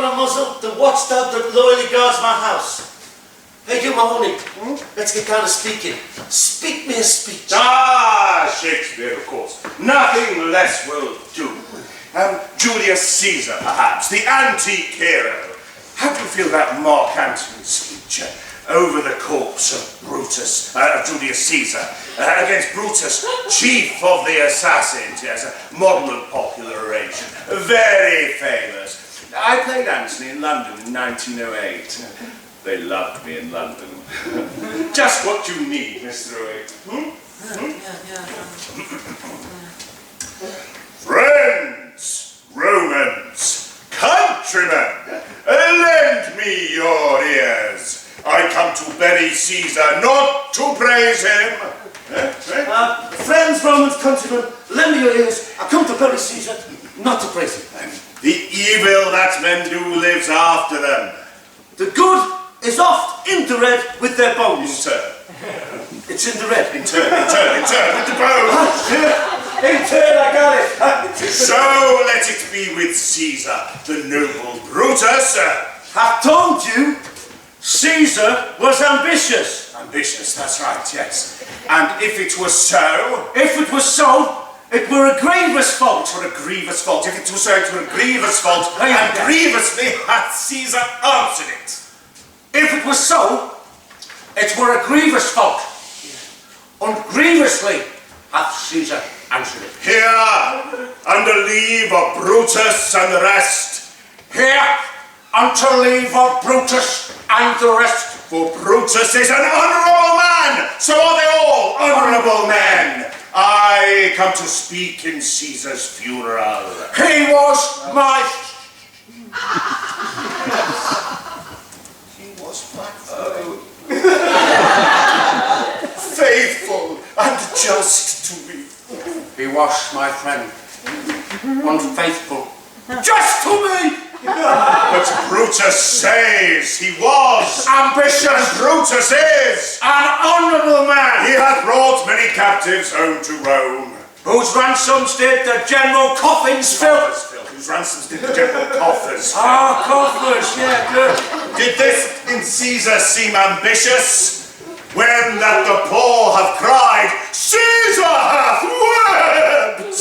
gonna muzzle the watchdog that loyally guards my house. Hey, you Mahoney, let's get down to speaking. Speak me a speech. Ah, Shakespeare, of course. Nothing less will do. Julius Caesar, perhaps, the antique hero. How do you feel about Mark Antony's speech over the corpse of Brutus, of Julius Caesar, against Brutus, chief of the assassins? Yes, a model of popular oration. Very famous. I played Antony in London in 1908. They loved me in London. Just what you need, Mr. Owen. Friends, Romans, countrymen, lend me your ears. I come to bury Caesar, not to praise him. Friends, Romans, countrymen, lend me your ears. I come to bury Caesar, not to praise him. The evil that men do lives after them. The good is oft interred with their bones. Inter. It's in the red. Inter with the bones. Interred, I got it. So let it be with Caesar, the noble Brutus. I've told you, Caesar was ambitious. Ambitious, that's right, yes. And if it was so... If it was so, it were a grievous fault. For a grievous fault. If it was so, it were a grievous fault. And grievously hath Caesar answered it. If it was so, it were a grievous fault. And grievously hath Caesar answered it. Here, under leave of Brutus and the rest. Here, unto leave of Brutus and the rest. For Brutus is an honourable man, so are they all honourable men. I come to speak in Caesar's funeral. He was my... Faithful and just to me. He was my friend, unfaithful, just to me. But Brutus says he was Ambitious. Brutus is An honourable man. He hath brought many captives home to Rome. Whose ransoms did the general coffins fill. Whose ransoms did the general coffers fill. Ah, coffers, yeah, good. Did this in Caesar seem ambitious? When that the poor have cried, Caesar hath wept!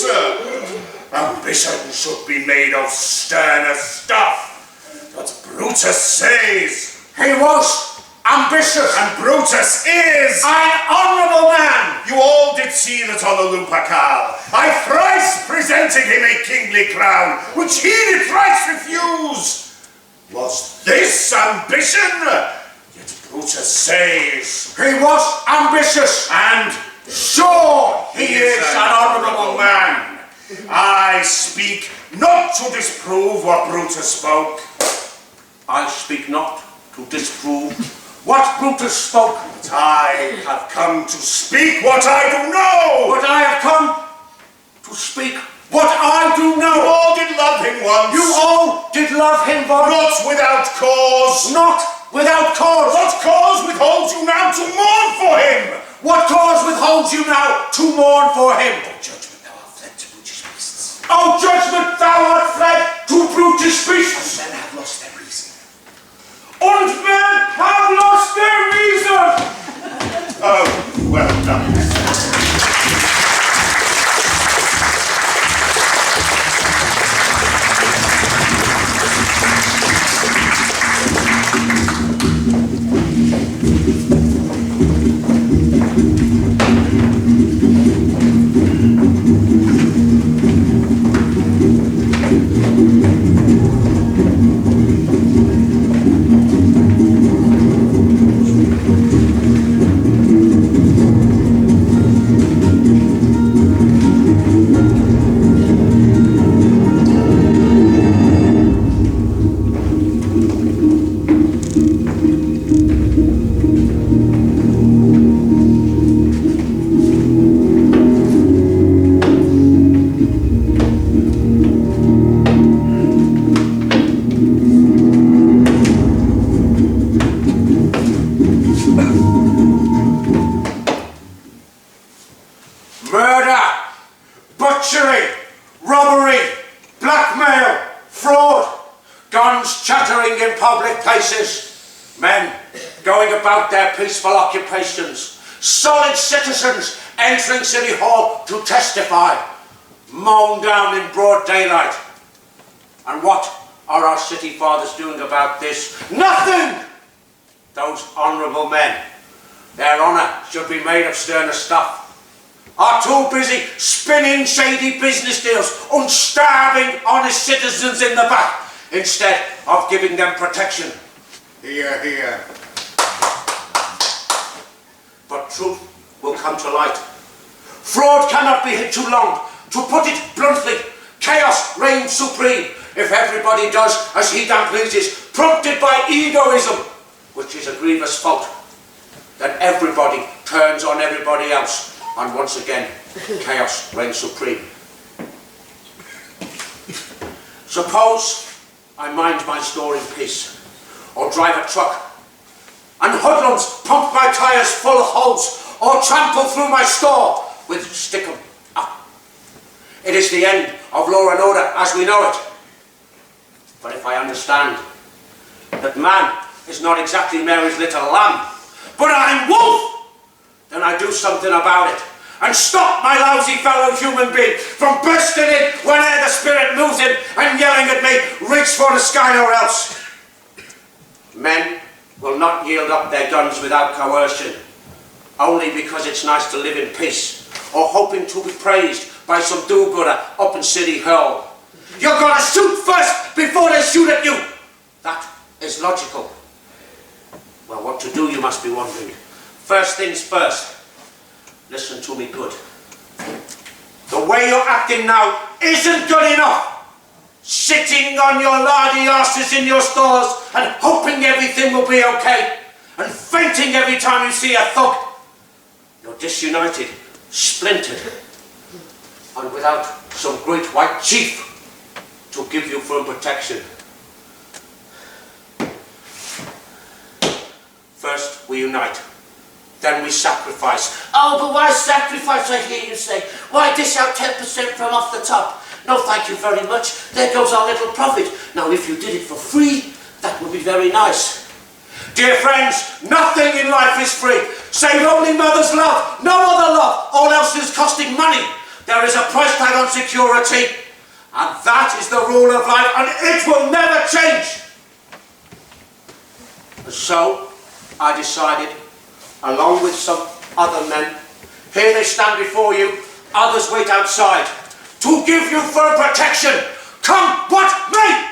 Ambition should be made of sterner stuff. But Brutus says he was ambitious. And Brutus is an honourable man. You all did see that on the Lupercal. I thrice presented him a kingly crown, which he did thrice refuse. Was this ambition? Brutus says he was ambitious, and sure he is an honourable man. I speak not to disprove what Brutus spoke. I speak not to disprove what Brutus spoke. But I have come to speak what I do know. But I have come to speak what I do know. You all did love him once. You all did love him once. Not without cause. Not without cause. What cause withholds you now to mourn for him? What cause withholds you now to mourn for him? O judgment, thou art fled to brutish beasts. O judgment, thou art fled to brutish beasts. Men have lost their reason. And men have lost their reason. Oh, well done. guns chattering in public places, men going about their peaceful occupations, solid citizens entering City Hall to testify, mown down in broad daylight. And what are our city fathers doing about this? Nothing! Those honourable men, their honour should be made of sterner stuff, are too busy spinning shady business deals and stabbing honest citizens in the back instead of giving them protection. Hear, hear. But truth will come to light. Fraud cannot be hid too long. To put it bluntly, chaos reigns supreme if everybody does as he damn pleases, prompted by egoism, which is a grievous fault. Then everybody turns on everybody else, and once again, chaos reigns supreme. Suppose I mind my store in peace, or drive a truck, and hoodlums pump my tyres full of holes, or trample through my store with stick-em up. It is the end of law and order as we know it. But if I understand that man is not exactly Mary's little lamb, but I'm wolf, then I do something about it and stop my lousy fellow human being from bursting in whenever the spirit moves him and yelling at me, reach for the sky or else. Men will not yield up their guns without coercion, only because it's nice to live in peace, or hoping to be praised by some do-gooder up in City Hall. You're gonna shoot first before they shoot at you. That is logical. Well, what to do, you must be wondering. First things first. Listen to me good. The way you're acting now isn't good enough. Sitting on your lardy arses in your stores and hoping everything will be okay, and fainting every time you see a thug. You're disunited, splintered, and without some great white chief to give you firm protection. First we unite, then we sacrifice. Oh, but why sacrifice, I hear you say? Why dish out 10% from off the top? No, thank you very much. There goes our little profit. Now, if you did it for free, that would be very nice. Dear friends, nothing in life is free, save only mother's love. No other love. All else is costing money. There is a price tag on security, and that is the rule of life, and it will never change. And so, I decided, along with some other men, here they stand before you, others wait outside, to give you firm protection, come what may!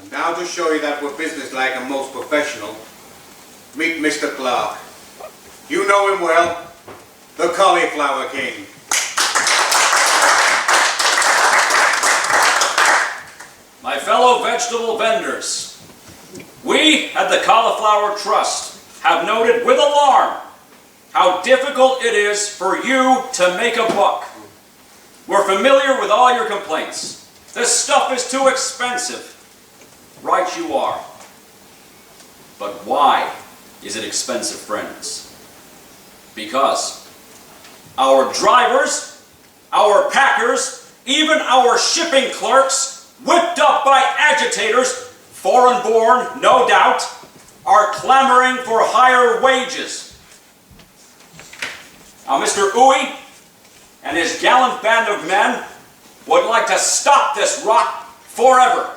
And now to show you that we're businesslike and most professional, meet Mr. Clark. You know him well, the Cauliflower King. My fellow vegetable vendors, we at the Cauliflower Trust have noted with alarm how difficult it is for you to make a buck. We're familiar with all your complaints. This stuff is too expensive. Right you are. But why is it expensive, friends? Because our drivers, our packers, even our shipping clerks, whipped up by agitators, foreign-born, no doubt, are clamoring for higher wages. Now, Mr. Uwe and his gallant band of men would like to stop this rot forever.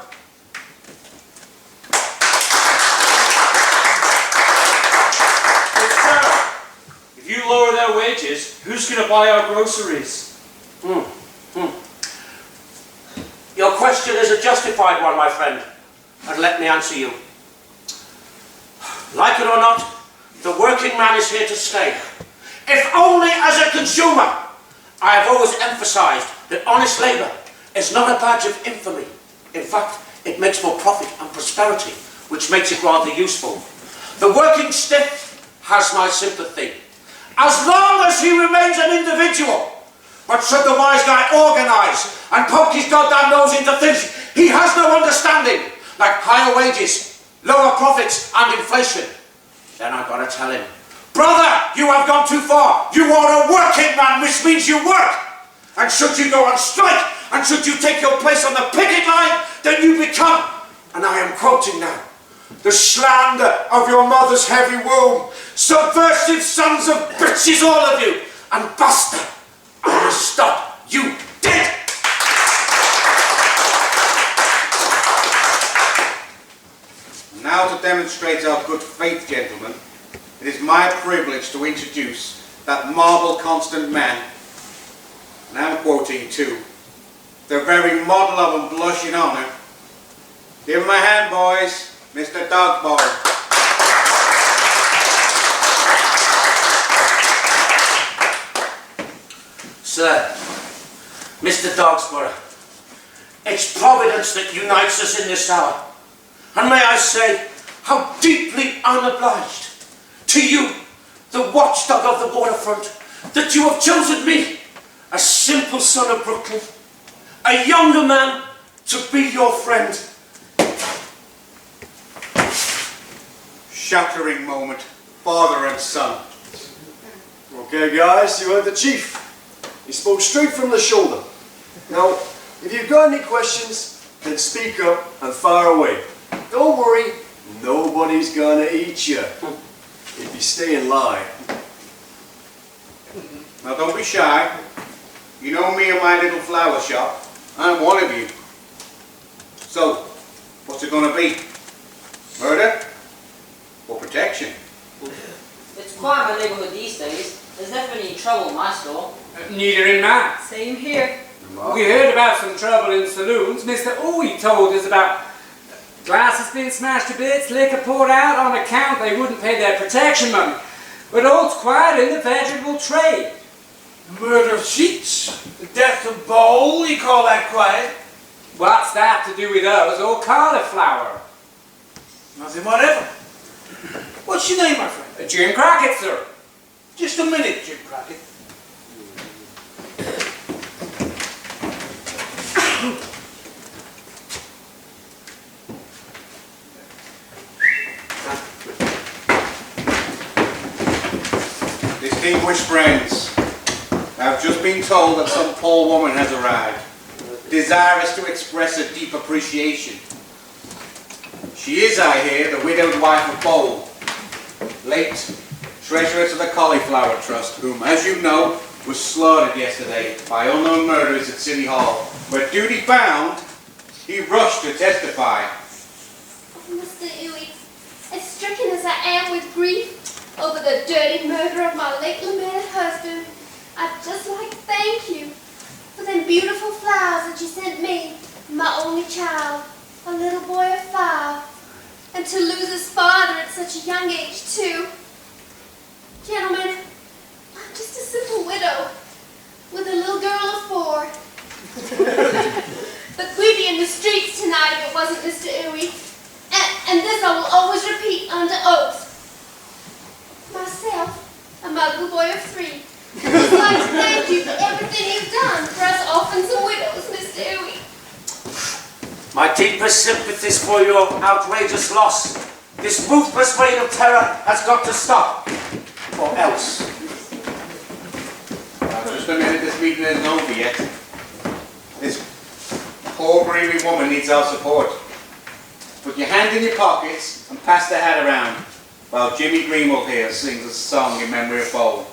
But sir, if you lower their wages, who's going to buy our groceries? Your question is a justified one, my friend, and let me answer you. Like it or not, the working man is here to stay. If only as a consumer. I have always emphasized that honest labor is not a badge of infamy. In fact, it makes for profit and prosperity, which makes it rather useful. The working stiff has my sympathy, as long as he remains an individual. But should the wise guy organize and poke his goddamn nose into things he has no understanding, like higher wages, lower profits and inflation, then I've got to tell him, Brother, you have gone too far. You are a working man, which means you work. And should you go on strike, and should you take your place on the picket line, then you become, and I am quoting now, the slander of your mother's heavy womb, subversive sons of bitches, all of you, and bastard, I will stop you dead. Now to demonstrate our good faith, gentlemen, it is my privilege to introduce that marble constant man, and I'm quoting too, the very model of and blushing honour. Give him a hand, boys, Mr. Dogborough. Sir, Mr. Dogsborough, it's Providence that unites us in this hour. And may I say, how deeply I'm obliged to you, the watchdog of the waterfront, that you have chosen me, a simple son of Brooklyn, a younger man, to be your friend. Shattering moment, father and son. Okay guys, you heard the chief. He spoke straight from the shoulder. Now, if you've got any questions, then speak up and fire away. Don't worry, nobody's gonna eat you. If you stay in line. Now don't be shy. You know me and my little flower shop. I'm one of you. So, what's it gonna be? Murder? Or protection? It's quiet in my neighborhood these days. There's never been any trouble in my store. Neither in mine. Same here. We heard about some trouble in saloons. Mr. Owie told us about glasses being smashed to bits, liquor poured out on account they wouldn't pay their protection money. But all's quiet in the vegetable trade. Murder of sheets, the death of Bowl, you call that quiet? What's that to do with us or cauliflower? Nothing whatever. What's your name, my friend? Jim Crockett, sir. Just a minute, Jim Crockett. Distinguished friends, I have just been told that some poor woman has arrived, desirous to express a deep appreciation. She is, I hear, the widowed wife of Bowl, late treasurer to the Cauliflower Trust, whom, as you know, was slaughtered yesterday by unknown murderers at City Hall, where duty bound, he rushed to testify. Oh, Mr. Uy, as stricken as I am with grief over the dirty murder of my late lamented husband, I'd just like to thank you for them beautiful flowers that you sent me, my only child, a little boy of 5, and to lose his father at such a young age too. Gentlemen, I'm just a simple widow with a little girl of 4. But we'd be in the streets tonight if it wasn't Mr. Uy. And this I will always repeat under oath. Myself and my little boy of 3. I'd just like to thank you for everything you've done for us orphans and widows, Mr. Uy. My deepest sympathies for your outrageous loss. This ruthless reign of terror has got to stop. Or else. Now, just a minute, this meeting isn't over yet. This poor grieving woman needs our support. Put your hand in your pockets and pass the hat around while Jimmy Greenwald here sings a song in memory of Bowl.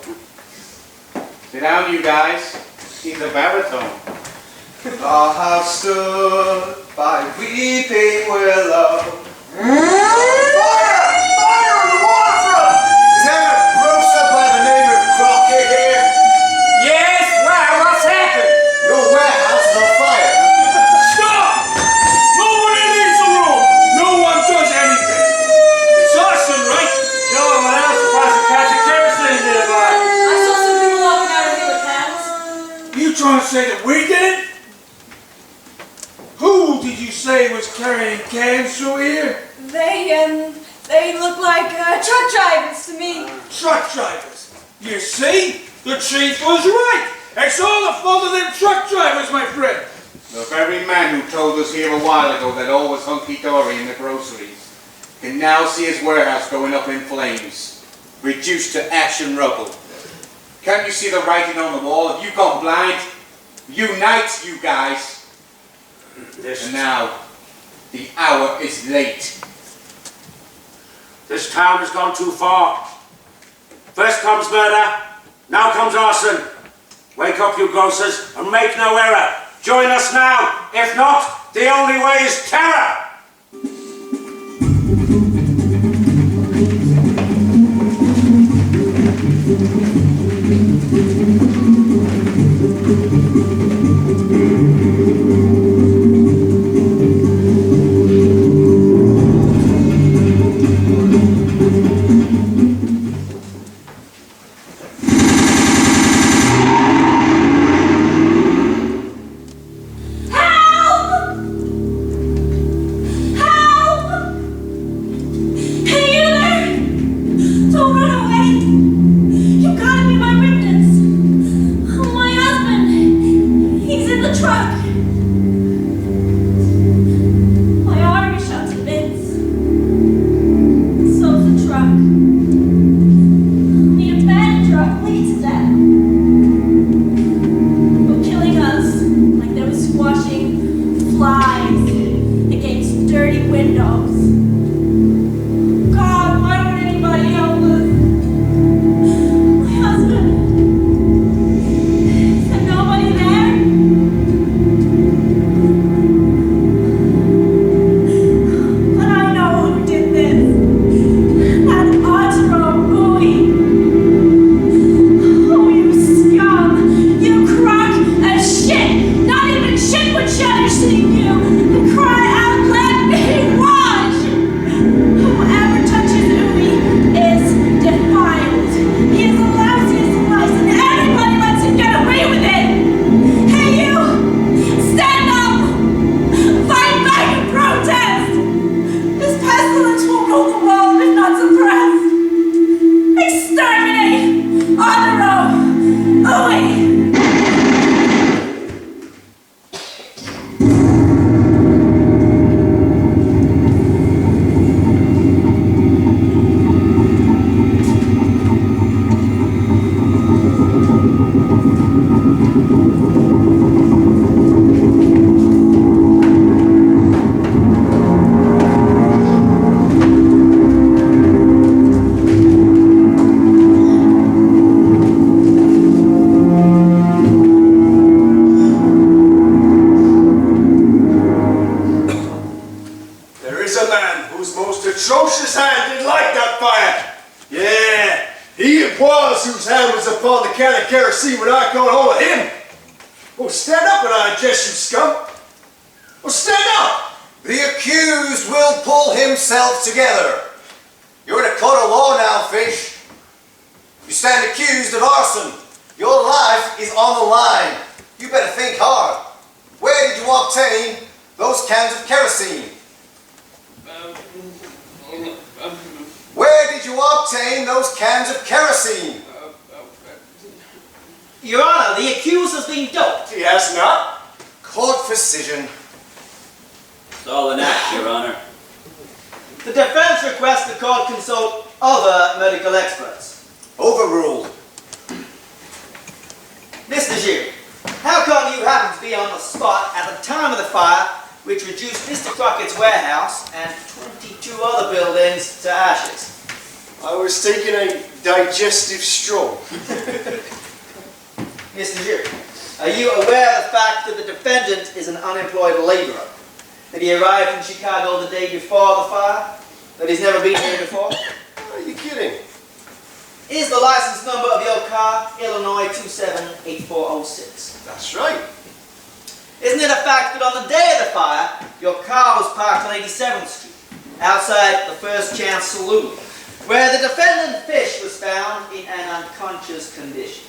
Sit down, you guys. He's a baritone. I have stood by weeping willow. Fire! Fire on the waterfront! Is there a grocer by the name of Crockett here? Yes, why? What's happened? Your warehouse is on fire. Stop! Nobody leaves the room! No one does anything! It's arson, right? No one else tries to catch a kerosene nearby. I saw some people walking out of here with cans. You trying to say that we did it? Who did you say was carrying cans through here? They look like truck drivers to me. Truck drivers. You see? The chief was right. It's all the fault of them truck drivers, my friend. The very man who told us here a while ago that all was hunky-dory in the groceries can now see his warehouse going up in flames. reduced to ash and rubble. Can't you see the writing on the wall? Have you gone blind? Unite, you guys. And now, the hour is late. This town has gone too far. First comes murder, now comes arson. Wake up, you grocers, and make no error. Join us now. If not, the only way is terror. See what I caught hold of him. Oh, stand up and I address you, scum. Oh, stand up. The accused will pull himself together. You're in a court of law now, Fish. You stand accused of arson. Your life is on the line. You better think hard. Where did you obtain those cans of kerosene? Where did you obtain those cans of kerosene? Your Honor, the accused has been doped. He has not. Court decision. It's all an act, Your Honor. The defense requests the court consult other medical experts. Overruled. Mr. Gill, how come you happened to be on the spot at the time of the fire which reduced Mr. Crockett's warehouse and 22 other buildings to ashes? I was taking a digestive stroll. Mr. Gill, are you aware of the fact that the defendant is an unemployed laborer? That he arrived in Chicago the day before the fire? That he's never been here before? Are you kidding? Is the license number of your car Illinois 278406? That's right. Isn't it a fact that on the day of the fire, your car was parked on 87th Street, outside the First Chance Saloon, where the defendant Fish was found in an unconscious condition?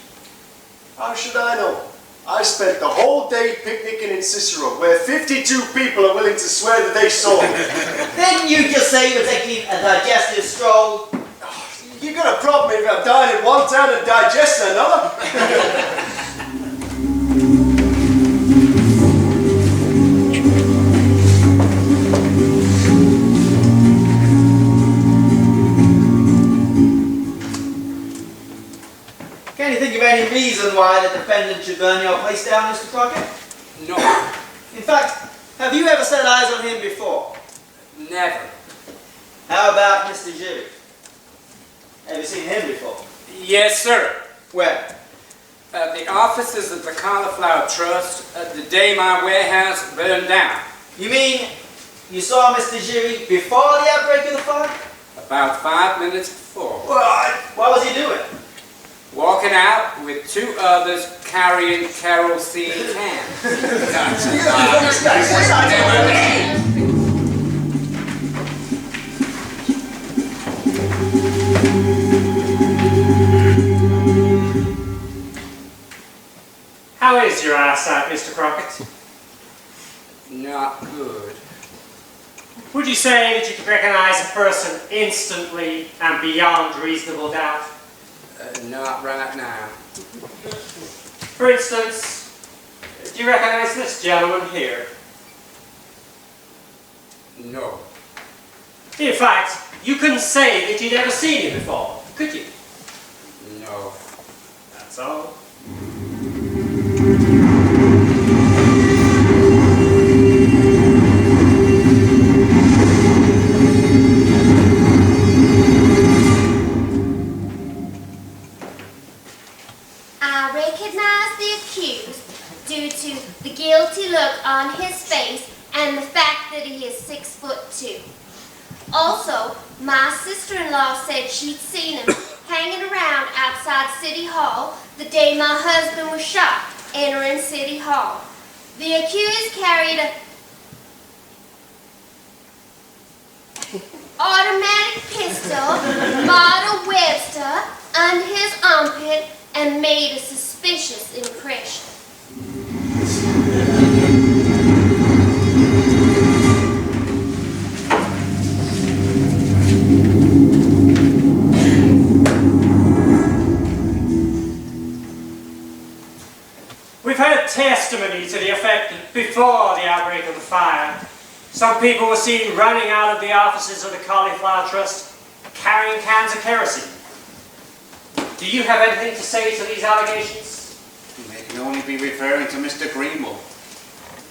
How should I know? I spent the whole day picnicking in Cicero, where 52 people are willing to swear that they saw me. Didn't you just say you were taking a digestive stroll? You got a problem if I'm dying in one town and digesting another? why the defendant should burn your place down, Mr. Crockett? No, In fact, have you ever set eyes on him before? never. How about Mr. Gibbey? Have you seen him before? Yes, sir. Where? At the offices of the Cauliflower Trust, the day my warehouse burned down. You mean you saw Mr. Gibbey before the outbreak of the fire? About 5 minutes before. What was he doing? Walking out with 2 others carrying kerosene cans. How is your eyesight, Mr. Crockett? Not good. Would you say that you could recognize a person instantly and beyond reasonable doubt? Not right now. For instance, do you recognize this gentleman here? No. In fact, you couldn't say that you'd ever seen him before, could you? No. That's all. I recognize the accused due to the guilty look on his face and the fact that he is 6'2". Also, my sister-in-law said she'd seen him hanging around outside City Hall the day my husband was shot entering City Hall. The accused carried a automatic pistol, model Webster, under his armpit and made a suspicious impression. We've heard testimony to the effect that before the outbreak of the fire, some people were seen running out of the offices of the Cauliflower Trust carrying cans of kerosene. Do you have anything to say to these allegations? They can only be referring to Mr. Greenwald.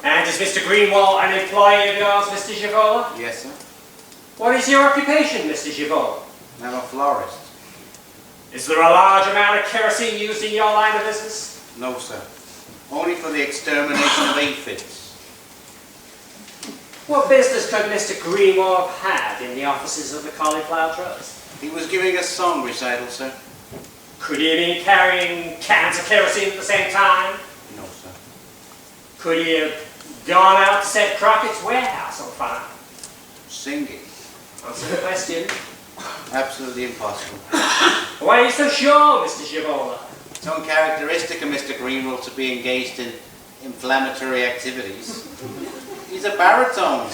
And is Mr. Greenwald an employee of yours, Mr. Givola? Yes, sir. What is your occupation, Mr. Givola? I'm a florist. Is there a large amount of kerosene used in your line of business? No, sir. Only for the extermination of aphids. What business could Mr. Greenwald have had in the offices of the Cauliflower Trust? He was giving a song recital, sir. Could he have been carrying cans of kerosene at the same time? No, sir. Could he have gone out to set Crockett's warehouse on fire? Singing. Answer the question. Absolutely impossible. Why are you so sure, Mr. Givola? It's uncharacteristic of Mr. Greenwald to be engaged in inflammatory activities. He's a baritone.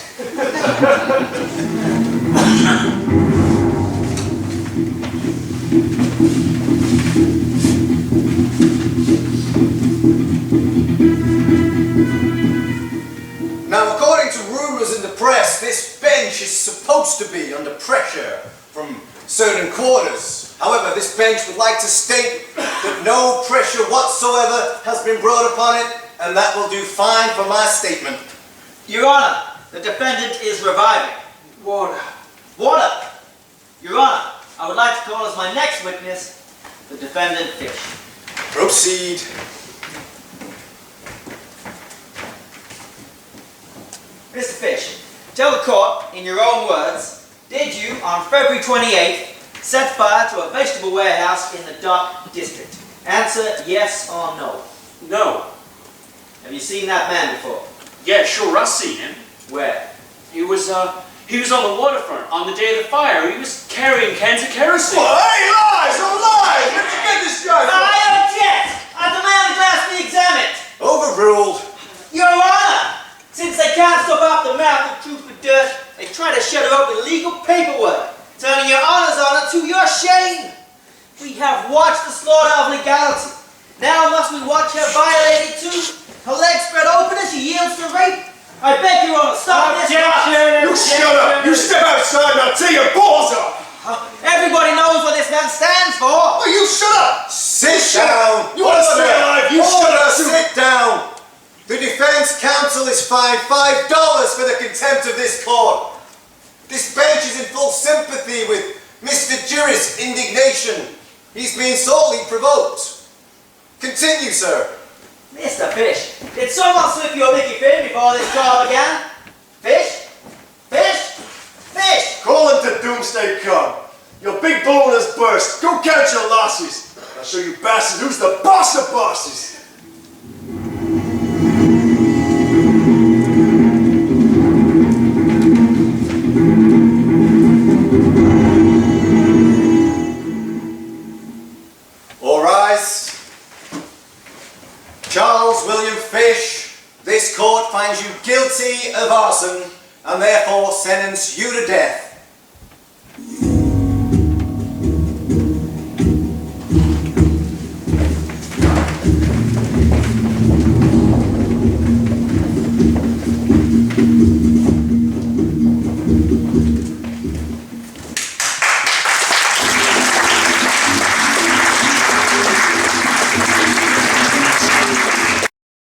Now, according to rumors in the press, this bench is supposed to be under pressure from certain quarters. However, this bench would like to state that no pressure whatsoever has been brought upon it, and that will do fine for my statement. Your Honor, the defendant is reviving. Water. Water! Your Honor, I would like to call as my next witness the defendant Fish. Proceed. Mr. Fish, tell the court, in your own words, did you, on February 28th, set fire to a vegetable warehouse in the Dock District? Answer yes or no. No. Have you seen that man before? Yeah, sure, I've seen him. Where? He was on the waterfront on the day of the fire. He was carrying cans of kerosene. Well, hey, lies! No lies! Where'd you get this guy from? I object! I demand the glass be examined! Overruled. Your Honor! Since they can't stop up the mouth of truth with dirt, they try to shut her up with legal paperwork, turning your Honor's honor to your shame. We have watched the slaughter of legality. Now must we watch her violated too? Her legs spread open as she yields to rape? I beg your Honor, stop this! You shut up! You step outside and I'll tear your balls off! Everybody knows what this man stands for! Well, you shut up! Sit down. You want to stay alive? counsel is fined $5 for the contempt of this court. This bench is in full sympathy with Mr. Juris' indignation. He's been sorely provoked. Continue, sir. Mr. Fish, did someone slip you a Mickey Finn before this trial began? Fish? Fish? Fish! Call him to Doomsday Con. Your big balloon has burst. Go count your losses. I'll show you bastards who's the boss of bosses. All rise. Charles William Fish, this court finds you guilty of arson and therefore sentence you to death.